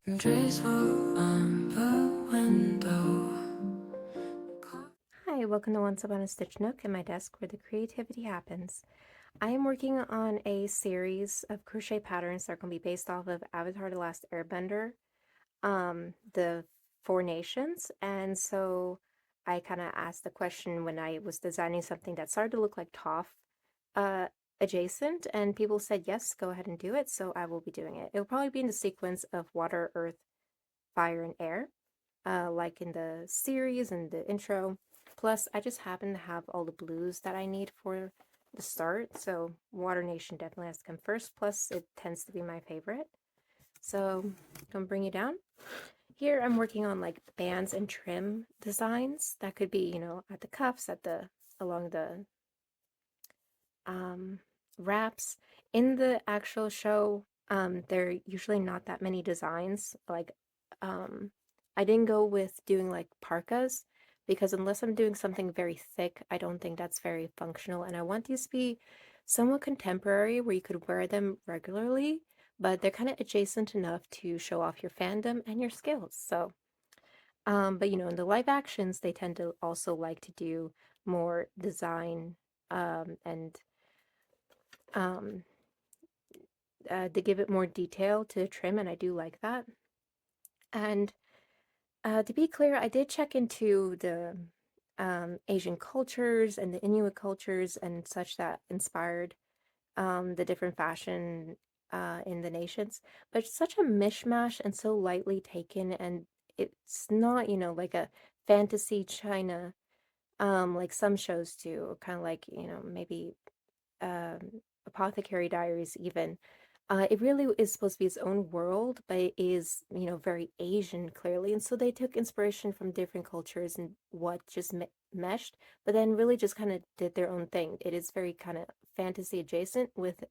Graceful amber window. Hi, welcome to Once Upon a Stitch Nook and my desk where the creativity happens. I am working on a series of crochet patterns that are going to be based off of Avatar: The Last Airbender, the Four Nations, and so I kind of asked the question when I was designing something that started to look like Toph uh, adjacent, and people said yes, go ahead and do it, so I will be doing it. It'll probably be in the sequence of water, earth, fire, and air, like in the series and the intro. Plus, I just happen to have all the blues that I need for the start, so Water Nation definitely has to come first, plus it tends to be my favorite. So, I'm gonna bring you down. Here I'm working on like bands and trim designs. That could be, at the cuffs, along the um, wraps. In the actual show, there are usually not that many designs. Like, I didn't go with doing like parkas because unless I'm doing something very thick, I don't think that's very functional. And I want these to be somewhat contemporary where you could wear them regularly, but they're kind of adjacent enough to show off your fandom and your skills. So, but in the live actions, they tend to also like to do more design and um, to give it more detail to the trim, and I do like that. And to be clear, I did check into the Asian cultures and the Inuit cultures and such that inspired the different fashion in the nations, but it's such a mishmash and so lightly taken, and it's not, like a fantasy China, like some shows do, kind of like, maybe um, Apothecary Diaries even. It really is supposed to be its own world, but it is, very Asian clearly. And so they took inspiration from different cultures and what just meshed, but then really just kind of did their own thing. It is very kind of fantasy adjacent with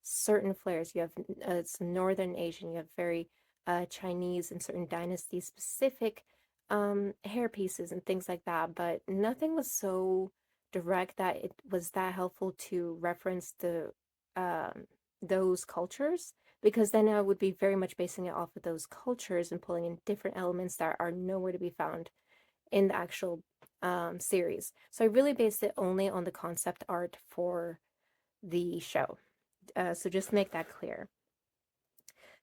certain flares. You have some Northern Asian, you have very Chinese and certain dynasty specific hair pieces and things like that, but nothing was so direct that it was that helpful to reference the um, those cultures, because then I would be very much basing it off of those cultures and pulling in different elements that are nowhere to be found in the actual series. So I really based it only on the concept art for the show. So just make that clear.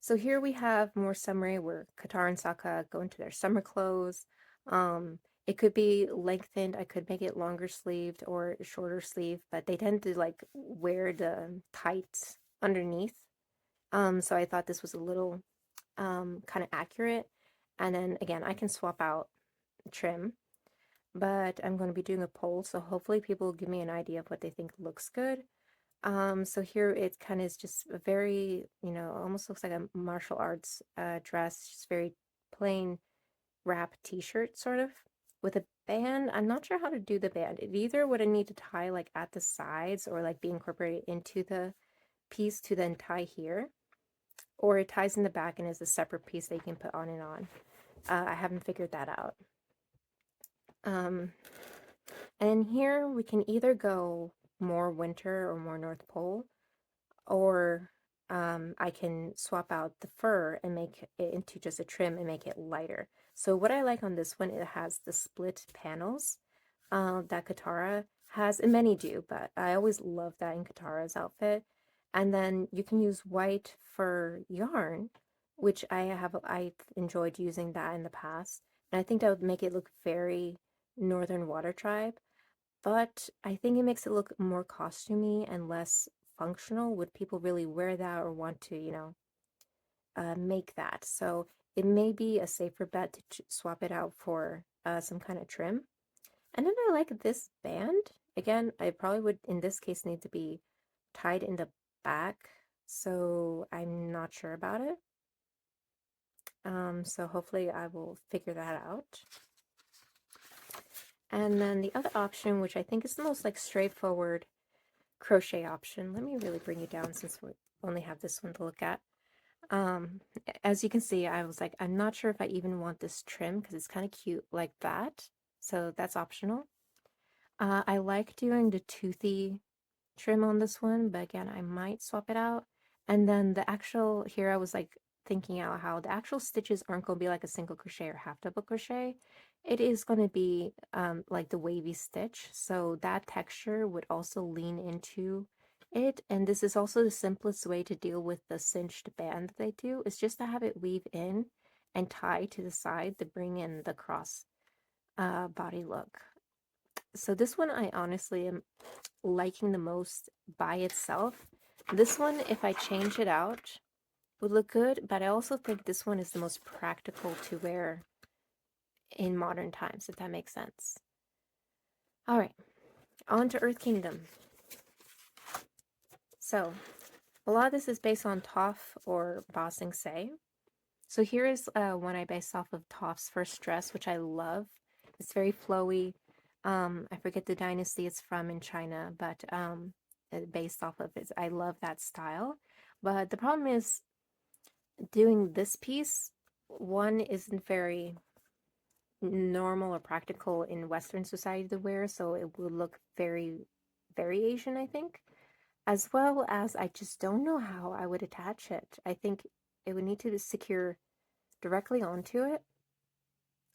So here we have more summary where Katara and Sokka go into their summer clothes. It could be lengthened. I could make it longer sleeved or shorter sleeve, but they tend to like wear the tights underneath. So I thought this was a little kind of accurate. And then again, I can swap out trim, but I'm going to be doing a poll, so hopefully people will give me an idea of what they think looks good. So here it kind of is just a very, almost looks like a martial arts dress, just very plain wrap t-shirt sort of with a band. I'm not sure how to do the band. It either would I need to tie like at the sides or like be incorporated into the piece to then tie here, or it ties in the back and is a separate piece that you can put on and on. I haven't figured that out. Um, and here we can either go more winter or more North Pole, or I can swap out the fur and make it into just a trim and make it lighter. So what I like on this one, it has the split panels that Katara has, and many do, but I always love that in Katara's outfit. And then you can use white fur yarn, which I've enjoyed using that in the past. And I think that would make it look very Northern Water Tribe, but I think it makes it look more costumey and less functional. Would people really wear that or want to, make that? So it may be a safer bet to swap it out for some kind of trim. And then I like this band. Again, I probably would, in this case, need to be tied in the back, so I'm not sure about it. So hopefully I will figure that out. And then the other option, which I think is the most like straightforward crochet option. Let me really bring you down since we only have this one to look at. Um, as you can see, I was like, I'm not sure if I even want this trim because it's kind of cute like that. So that's optional. I like doing the toothy trim on this one, but again, I might swap it out. And then the actual, here I was like thinking out how the actual stitches aren't going to be like a single crochet or half double crochet. It is going to be like the wavy stitch. So that texture would also lean into it. And this is also the simplest way to deal with the cinched band that they do, is just to have it weave in and tie to the side to bring in the cross body look. So this one I honestly am liking the most by itself. This one, if I change it out, would look good, but I also think this one is the most practical to wear in modern times, if that makes sense. All right, on to Earth Kingdom. So a lot of this is based on Toph or Bossing Say. So here is one I based off of Toph's first dress, which I love. It's very flowy. I forget the dynasty it's from in China, but based off of it, I love that style. But the problem is doing this piece, one isn't very normal or practical in Western society to wear, so it would look very Asian, I think. As well as I just don't know how I would attach it. I think it would need to secure directly onto it,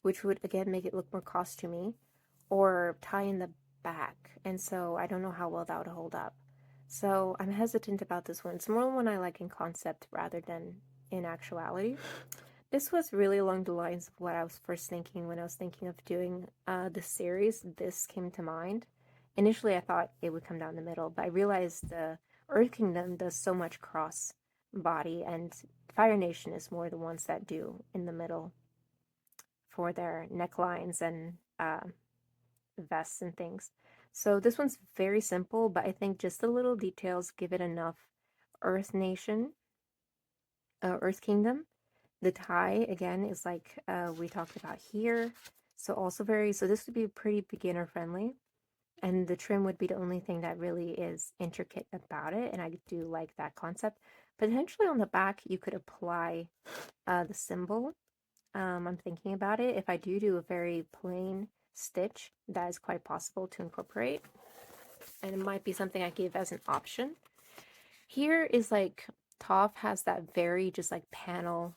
which would again make it look more costumey, or tie in the back. And so I don't know how well that would hold up. So I'm hesitant about this one. It's more one I like in concept rather than in actuality. This was really along the lines of what I was first thinking when I was thinking of doing the series. This came to mind. Initially, I thought it would come down the middle, but I realized the Earth Kingdom does so much cross body, and Fire Nation is more the ones that do in the middle for their necklines and vests and things. So this one's very simple, but I think just the little details give it enough Earth Nation, Earth Kingdom. The tie, again, is like we talked about here. So also so this would be pretty beginner friendly. And the trim would be the only thing that really is intricate about it. And I do like that concept. Potentially on the back, you could apply the symbol. I'm thinking about it. If I do a very plain stitch, that is quite possible to incorporate. And it might be something I give as an option. Here is like, Toph has that very just like panel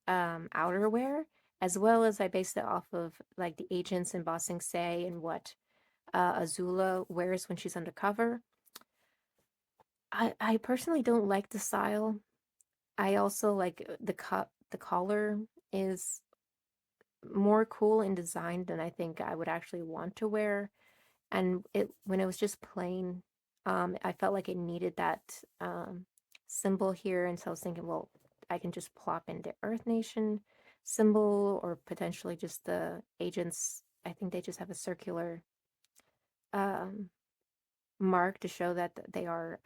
outerwear, as well as I based it off of like the agents in Bossing Say and what Azula wears when she's undercover. I personally don't like the style. I also like the collar is more cool in design than I think I would actually want to wear. And when it was just plain, I felt like it needed that symbol here, and so I was thinking, well, I can just plop in the Earth Nation symbol, or potentially just the agents. I think they just have a circular um, mark to show that they are,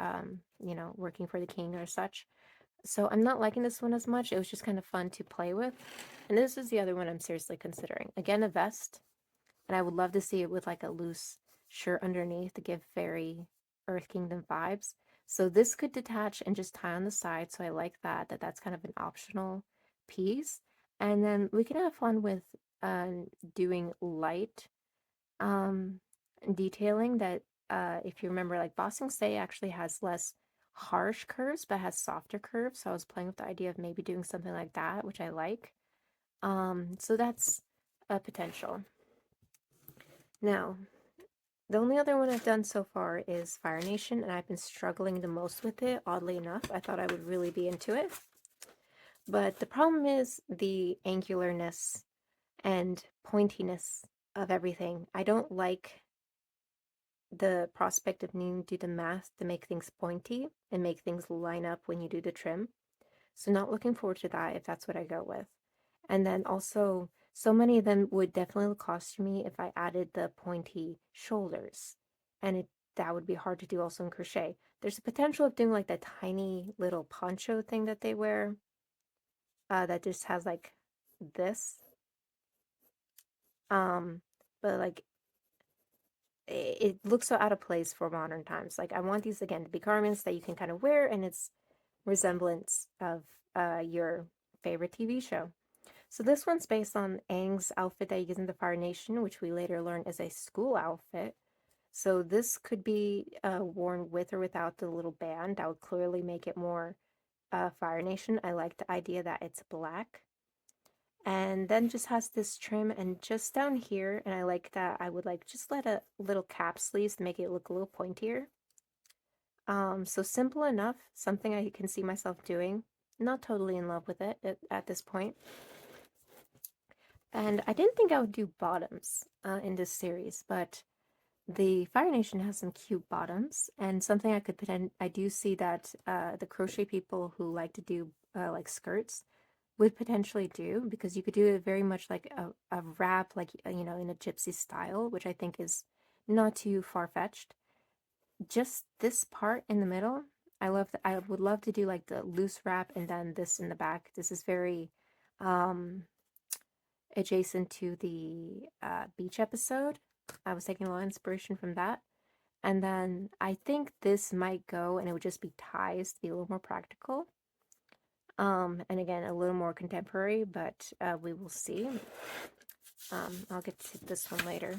working for the king or such. So I'm not liking this one as much. It was just kind of fun to play with. And this is the other one I'm seriously considering. Again, a vest. And I would love to see it with like a loose shirt underneath to give very Earth Kingdom vibes. So this could detach and just tie on the side. So I like that's kind of an optional piece. And then we can have fun with doing light um, detailing that, if you remember, like Bossing Stay actually has less harsh curves, but has softer curves. So I was playing with the idea of maybe doing something like that, which I like. So that's a potential. Now, the only other one I've done so far is Fire Nation, and I've been struggling the most with it, oddly enough. I thought I would really be into it. But the problem is the angularness and pointiness of everything. I don't like the prospect of needing to do the math to make things pointy and make things line up when you do the trim. So not looking forward to that if that's what I go with. And then also, so many of them would definitely cost me if I added the pointy shoulders. And that would be hard to do also in crochet. There's a potential of doing like that tiny little poncho thing that they wear that just has like this. But like it looks so out of place for modern times. Like I want these again to be garments that you can kind of wear, and it's resemblance of your favorite TV show. So this one's based on Aang's outfit that he gives in the Fire Nation, which we later learn is a school outfit. So this could be worn with or without the little band. That would clearly make it more Fire Nation. I like the idea that it's black. And then just has this trim and just down here, and I like that I would like just let a little cap sleeves to make it look a little pointier. So simple enough, something I can see myself doing. Not totally in love with it at this point. And I didn't think I would do bottoms in this series, but the Fire Nation has some cute bottoms, and something I could pretend I do see that the crochet people who like to do like skirts would potentially do, because you could do it very much like a wrap, like you know, in a gypsy style, which I think is not too far-fetched. Just this part in the middle, I would love to do like the loose wrap and then this in the back. This is very um adjacent to the beach episode. I was taking a lot of inspiration from that. And then I think this might go and it would just be ties to be a little more practical. And again, a little more contemporary, but we will see. I'll get to this one later.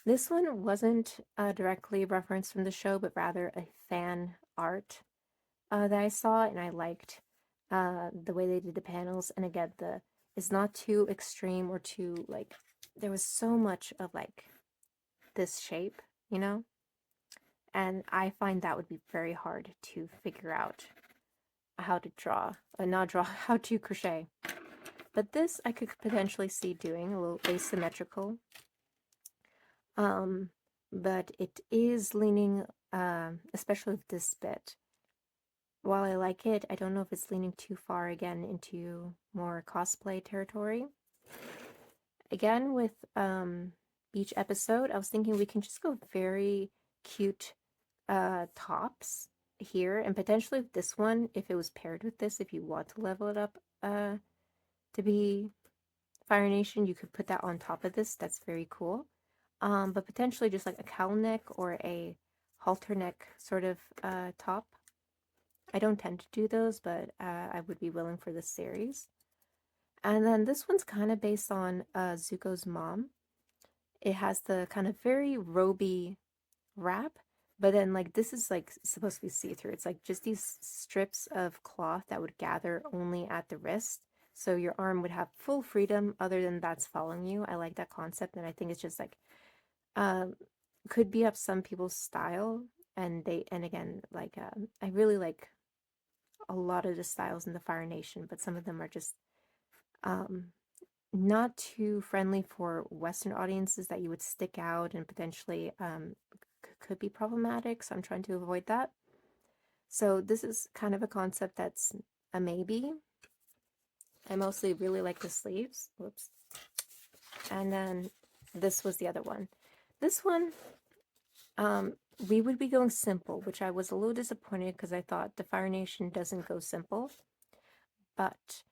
This one wasn't directly referenced from the show, but rather a fan art that I saw, and I liked the way they did the panels. And again, it's not too extreme or too like, there was so much of like this shape, you know? And I find that would be very hard to figure out how to draw, not draw, how to crochet. But this I could potentially see doing a little asymmetrical. But it is leaning, especially with this bit. While I like it, I don't know if it's leaning too far again into more cosplay territory. Again, with each episode, I was thinking we can just go very cute tops here, and potentially with this one, if it was paired with this, if you want to level it up to be Fire Nation, you could put that on top of this. That's very cool. But potentially just like a cowl neck or a halter neck sort of top. I don't tend to do those, but I would be willing for this series. And then this one's kind of based on Zuko's mom. It has the kind of very roby wrap, but then like this is like supposed to be see-through. It's like just these strips of cloth that would gather only at the wrist. So your arm would have full freedom other than that's following you. I like that concept, and I think it's just like could be up some people's style, and again, like I really like a lot of the styles in the Fire Nation, but some of them are just um not too friendly for Western audiences that you would stick out and potentially could be problematic. So I'm trying to avoid that. So this is kind of a concept that's a maybe. I mostly really like the sleeves. Whoops. And then this was the other one. This one, we would be going simple, which I was a little disappointed because I thought the Fire Nation doesn't go simple. But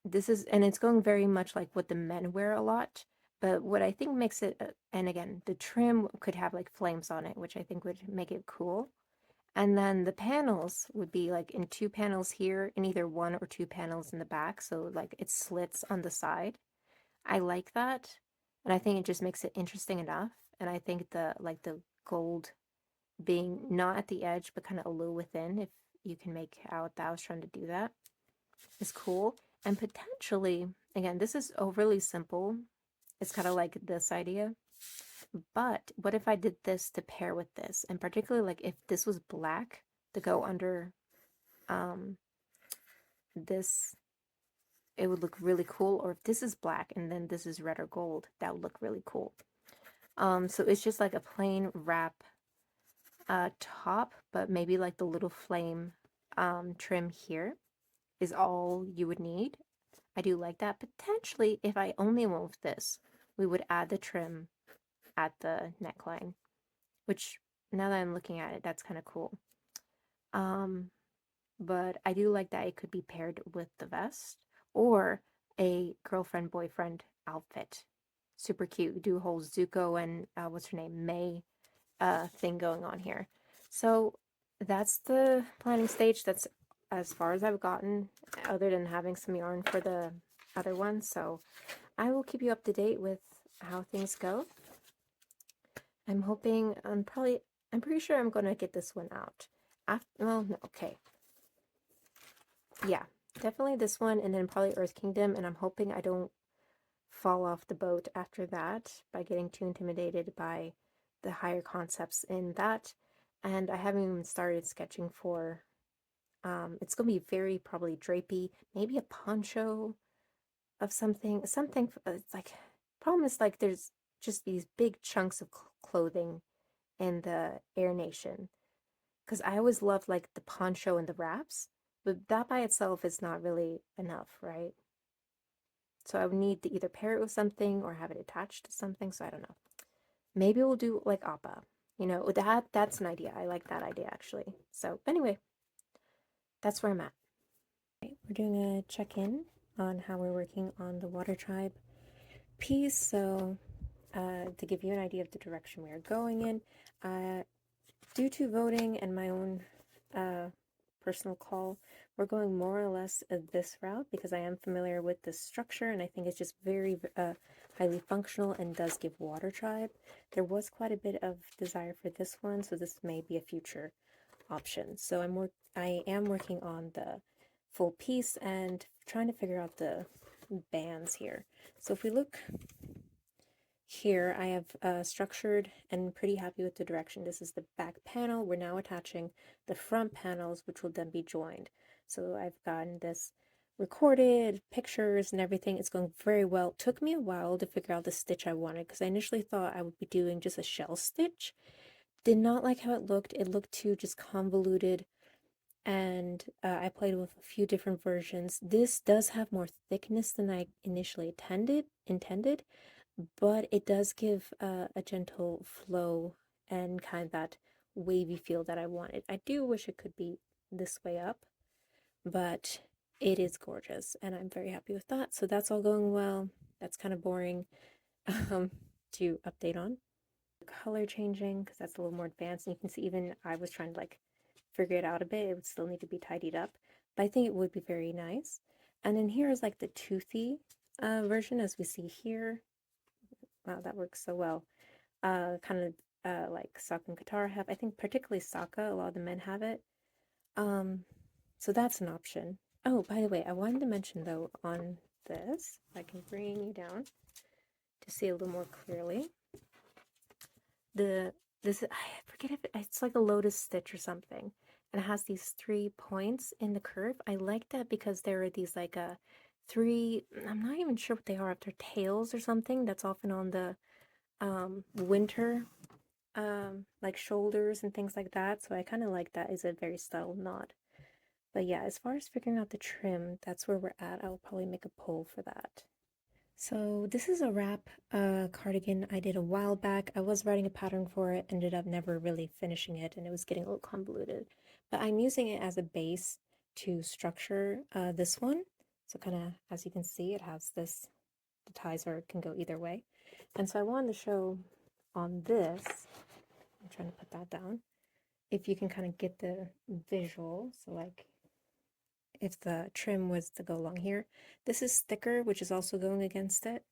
this is, and it's going very much like what the men wear a lot. But what I think makes it, and again, the trim could have like flames on it, which I think would make it cool. And then the panels would be like in two panels here and either one or two panels in the back. So like it slits on the side. I like that. And I think it just makes it interesting enough. And I think the gold being not at the edge, but kind of a little within, if you can make out that I was trying to do that, is cool. And potentially, again, this is overly simple. It's kind of like this idea. But what if I did this to pair with this? And particularly like if this was black to go under this, it would look really cool. Or if this is black and then this is red or gold, that would look really cool. So it's just like a plain wrap top, but maybe like the little flame trim here is all you would need. I do like that. Potentially, if I only went with this, we would add the trim at the neckline, which now that I'm looking at it, that's kind of cool. But I do like that it could be paired with the vest or a girlfriend boyfriend outfit. Super cute. Do a whole Zuko and what's her name, May thing going on here. So that's the planning stage. That's as far as I've gotten, other than having some yarn for the other one. So I will keep you up to date with how things go. I'm hoping, I'm pretty sure I'm going to get this one out. Well, no, okay. Yeah, definitely this one, and then probably Earth Kingdom, and I'm hoping I don't fall off the boat after that by getting too intimidated by the higher concepts in that. And I haven't even started sketching for, it's gonna be very probably drapey, maybe a poncho of something. It's like, problem is like there's just these big chunks of clothing in the Air Nation, because I always loved like the poncho and the wraps, but that by itself is not really enough, right? So I would need to either pair it with something or have it attached to something. So I don't know. Maybe we'll do like appa. You know, that's an idea. I like that idea actually. So anyway, that's where I'm at. Right, we're doing a check-in on how we're working on the Water Tribe piece. So to give you an idea of the direction we are going in, due to voting and my own uh, personal call, we're going more or less this route because I am familiar with the structure and I think it's just very highly functional and does give Water Tribe. There was quite a bit of desire for this one, so this may be a future option. So I am working on the full piece and trying to figure out the bands here. So if we look here, I have structured and pretty happy with the direction. This is the back panel. We're now attaching the front panels, which will then be joined. So I've gotten this recorded, pictures and everything. It's going very well. It took me a while to figure out the stitch I wanted because I initially thought I would be doing just a shell stitch. Did not like how it looked. It looked too just convoluted, and I played with a few different versions. This does have more thickness than I initially intended, but it does give a gentle flow and kind of that wavy feel that I wanted. I do wish it could be this way up, but it is gorgeous and I'm very happy with that. So that's all going well. That's kind of boring um, to update on. Color changing because that's a little more advanced, and you can see even I was trying to like figure it out a bit. It would still need to be tidied up, but I think it would be very nice. And then here is like the toothy version as we see here. Wow, that works so well. Kind of like Sokka and Katara have. I think particularly Sokka, a lot of the men have it. Um, so that's an option. Oh, by the way, I wanted to mention though on this, if I can bring you down to see a little more clearly. I forget if it's like a lotus stitch or something, and it has these 3 points in the curve. I like that because there are these like three. I'm not even sure what they are. If they're tails or something. That's often on the winter like shoulders and things like that. So I kind of like that as a very subtle nod. But yeah, as far as figuring out the trim, that's where we're at. I'll probably make a poll for that. So this is a wrap cardigan I did a while back. I was writing a pattern for it, ended up never really finishing it, and it was getting a little convoluted. But I'm using it as a base to structure this one. So kind of, as you can see, it has this, the ties are can go either way. And so I wanted to show on this, I'm trying to put that down, if you can kind of get the visual. So like if the trim was to go along here, this is thicker, which is also going against it.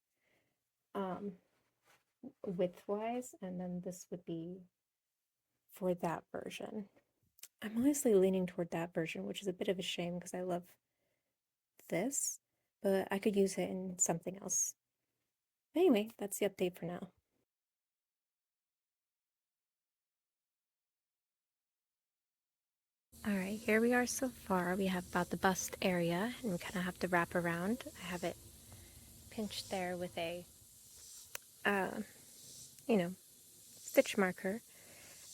Width-wise, and then this would be for that version. I'm honestly leaning toward that version, which is a bit of a shame because I love this, but I could use it in something else. Anyway, that's the update for now. All right, here we are so far. We have about the bust area, and we kind of have to wrap around. I have it pinched there with a, uh, you know, stitch marker.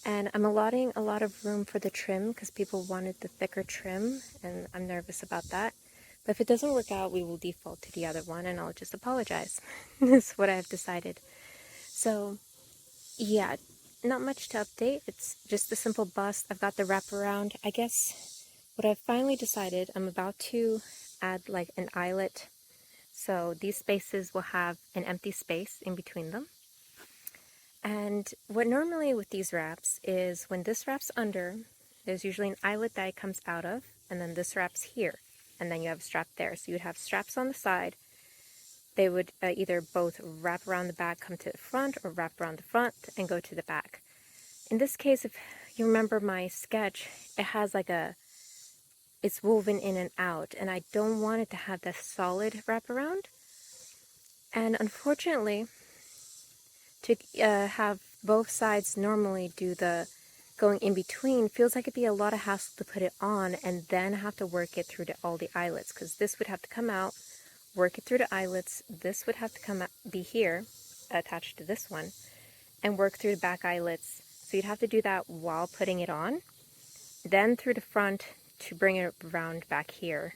And I'm allotting a lot of room for the trim because people wanted the thicker trim, and I'm nervous about that. But if it doesn't work out, we will default to the other one, and I'll just apologize. That's what I've decided. So, yeah, not much to update. It's just a simple bust. I've got the wraparound. I guess what I've finally decided, I'm about to add like an eyelet. So these spaces will have an empty space in between them. And what normally with these wraps is when this wraps under, there's usually an eyelet that it comes out of, and then this wraps here, and then you have a strap there. So you'd have straps on the side. They would either both wrap around the back, come to the front, or wrap around the front and go to the back. In this case, if you remember my sketch, it has like a it's woven in and out, and I don't want it to have that solid wraparound. And unfortunately, to have both sides normally do the going in between feels like it'd be a lot of hassle to put it on and then have to work it through to all the eyelets, because this would have to come out, work it through the eyelets, this would have to come out, be here attached to this one, and work through the back eyelets. So you'd have to do that while putting it on, then through the front to bring it around back here,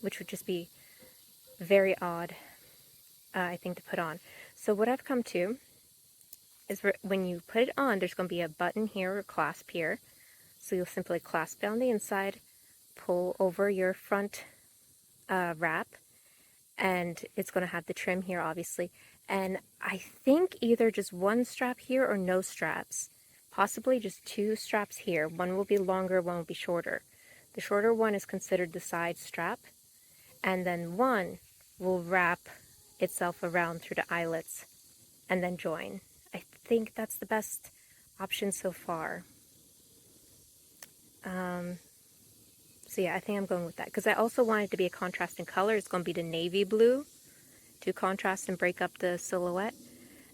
which would just be very odd, I think, to put on. So what I've come to is when you put it on, there's going to be a button here or clasp here. So you'll simply clasp it on the inside, pull over your front wrap, and it's going to have the trim here, obviously. And I think either just one strap here or no straps. Possibly just two straps here. One will be longer, one will be shorter. The shorter one is considered the side strap, and then one will wrap itself around through the eyelets and then join. I think that's the best option so far. So yeah, I think I'm going with that, because I also want it to be a contrasting color. It's going to be the navy blue to contrast and break up the silhouette.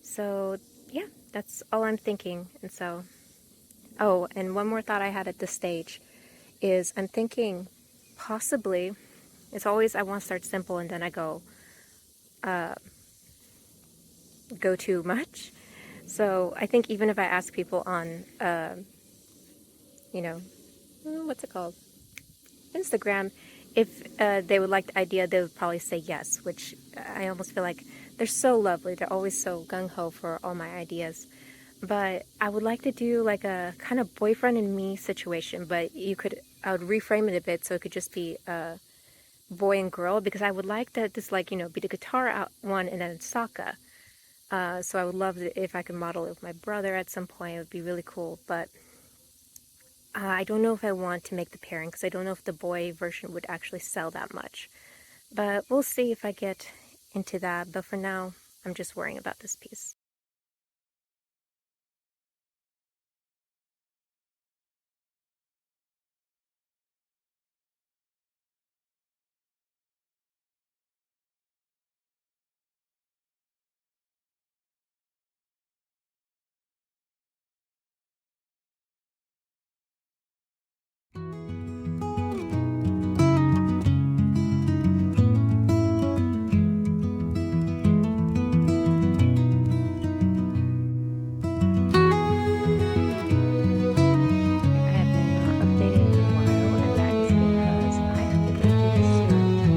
So yeah, that's all I'm thinking. And so, oh, and one more thought I had at this stage is I'm thinking possibly, it's always I want to start simple and then I go too much. So I think even if I ask people on, you know, what's it called? Instagram, if they would like the idea, they would probably say yes, which I almost feel like they're so lovely. They're always so gung-ho for all my ideas. But I would like to do like a kind of boyfriend and me situation, but I would reframe it a bit so it could just be boy and girl, because I would like that this, like, be the guitar out one and then Sokka. So I would love it if I could model it with my brother at some point. It would be really cool, but I don't know if I want to make the pairing, because I don't know if the boy version would actually sell that much. But we'll see if I get into that. But for now, I'm just worrying about this piece. I have not updated in a while, and that is because I have to go through this skirt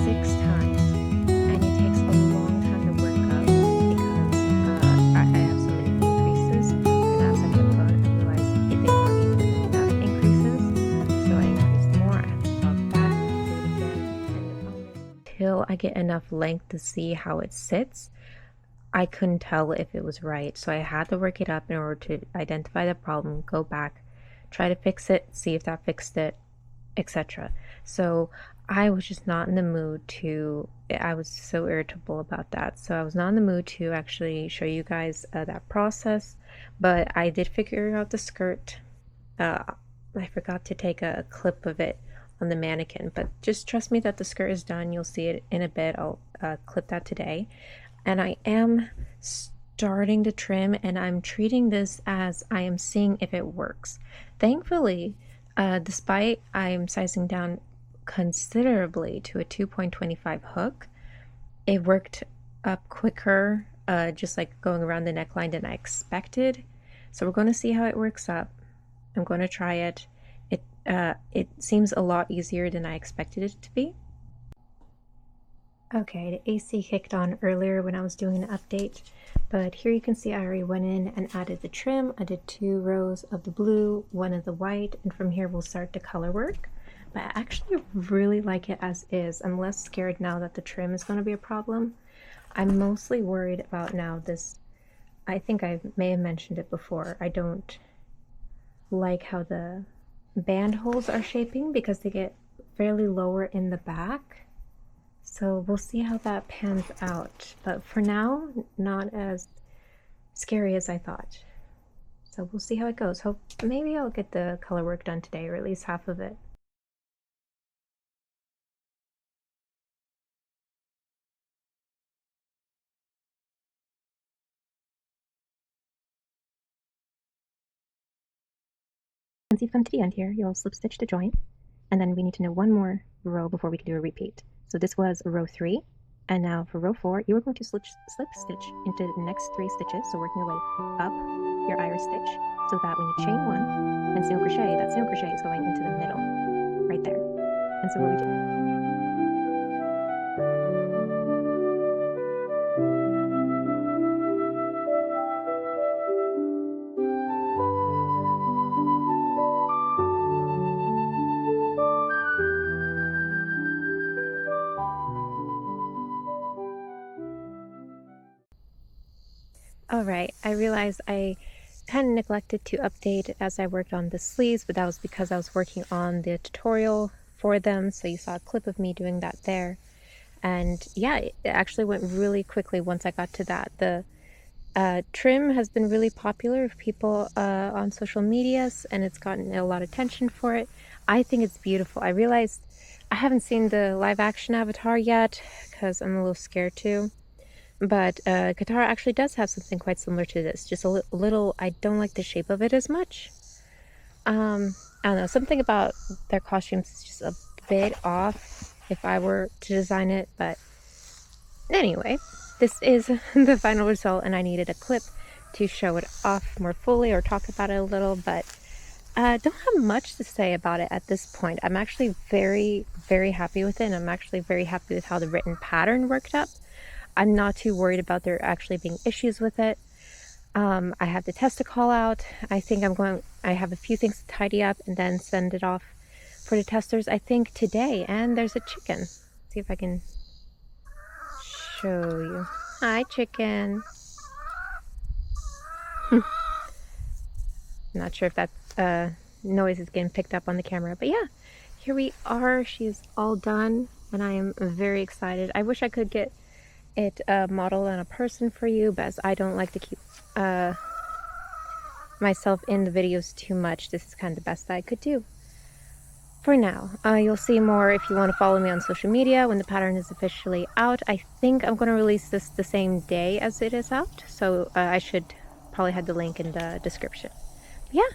6 times, and it takes a long time to work up because I have so many increases, and as I kept going, I realized they weren't even enough increases, so I increased more. I have to stop back, do it again, and the problem is, until I get enough length to see how it sits, I couldn't tell if it was right, so I had to work it up in order to identify the problem, go back, try to fix it, see if that fixed it, etc. So I was just not in the mood to, I was so irritable about that. So I was not in the mood to actually show you guys that process, but I did figure out the skirt. I forgot to take a clip of it on the mannequin, but just trust me that the skirt is done. You'll see it in a bit. I'll clip that today. And I am starting to trim, and I'm treating this as I am seeing if it works. Thankfully, despite I'm sizing down considerably to a 2.25 hook, it worked up quicker, just like going around the neckline than I expected. So we're going to see how it works up. I'm going to try it. It seems a lot easier than I expected it to be. Okay, the AC kicked on earlier when I was doing an update, but here you can see I already went in and added the trim. I did 2 rows of the blue, 1 of the white, and from here we'll start the color work. But I actually really like it as is. I'm less scared now that the trim is going to be a problem. I'm mostly worried about now this, I think I may have mentioned it before, I don't like how the band holes are shaping because they get fairly lower in the back. So we'll see how that pans out, but for now, not as scary as I thought. So we'll see how it goes. Hope maybe I'll get the color work done today, or at least half of it. Once you've come to the end here, you'll slip stitch to join, and then we need to know one more row before we can do a repeat. So this was row 3, and now for row 4, you are going to slip stitch into the next 3 stitches, so working your way up your iris stitch, so that when you chain 1 and single crochet, that single crochet is going into the middle, right there. And so what we do. Alright, I realized I kind of neglected to update as I worked on the sleeves, but that was because I was working on the tutorial for them, so you saw a clip of me doing that there. And yeah, it actually went really quickly once I got to that. The trim has been really popular with people on social medias, and it's gotten a lot of attention for it. I think it's beautiful. I realized I haven't seen the live action Avatar yet because I'm a little scared too. But Katara actually does have something quite similar to this. Just a little, I don't like the shape of it as much. I don't know, something about their costumes is just a bit off if I were to design it. But anyway, this is the final result, and I needed a clip to show it off more fully or talk about it a little. But don't have much to say about it at this point. I'm actually very, very happy with it, and I'm actually very happy with how the written pattern worked up. I'm not too worried about there actually being issues with it. I have the test to call out. I think I have a few things to tidy up and then send it off for the testers, I think today. And there's a chicken. Let's see if I can show you. Hi, chicken. Not sure if that noise is getting picked up on the camera, but yeah, here we are. She's all done, and I am very excited. I wish I could get it modeled on a person for you, but as I don't like to keep myself in the videos too much, this is kind of the best I could do for now. You'll see more if you want to follow me on social media when the pattern is officially out. I think I'm going to release this the same day as it is out, so I should probably have the link in the description. But yeah,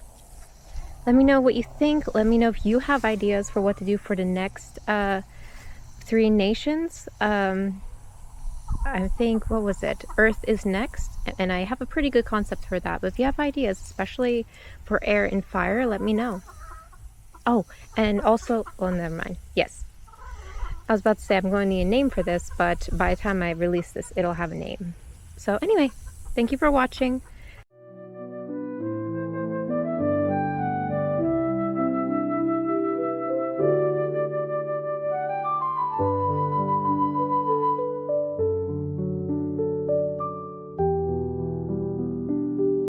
let me know what you think. Let me know if you have ideas for what to do for the next 3 nations. I think, what was it? Earth is next, and I have a pretty good concept for that. But if you have ideas, especially for air and fire, let me know. Oh, and also, oh, never mind. Yes. I was about to say I'm going to need a name for this, but by the time I release this, it'll have a name. So anyway, thank you for watching.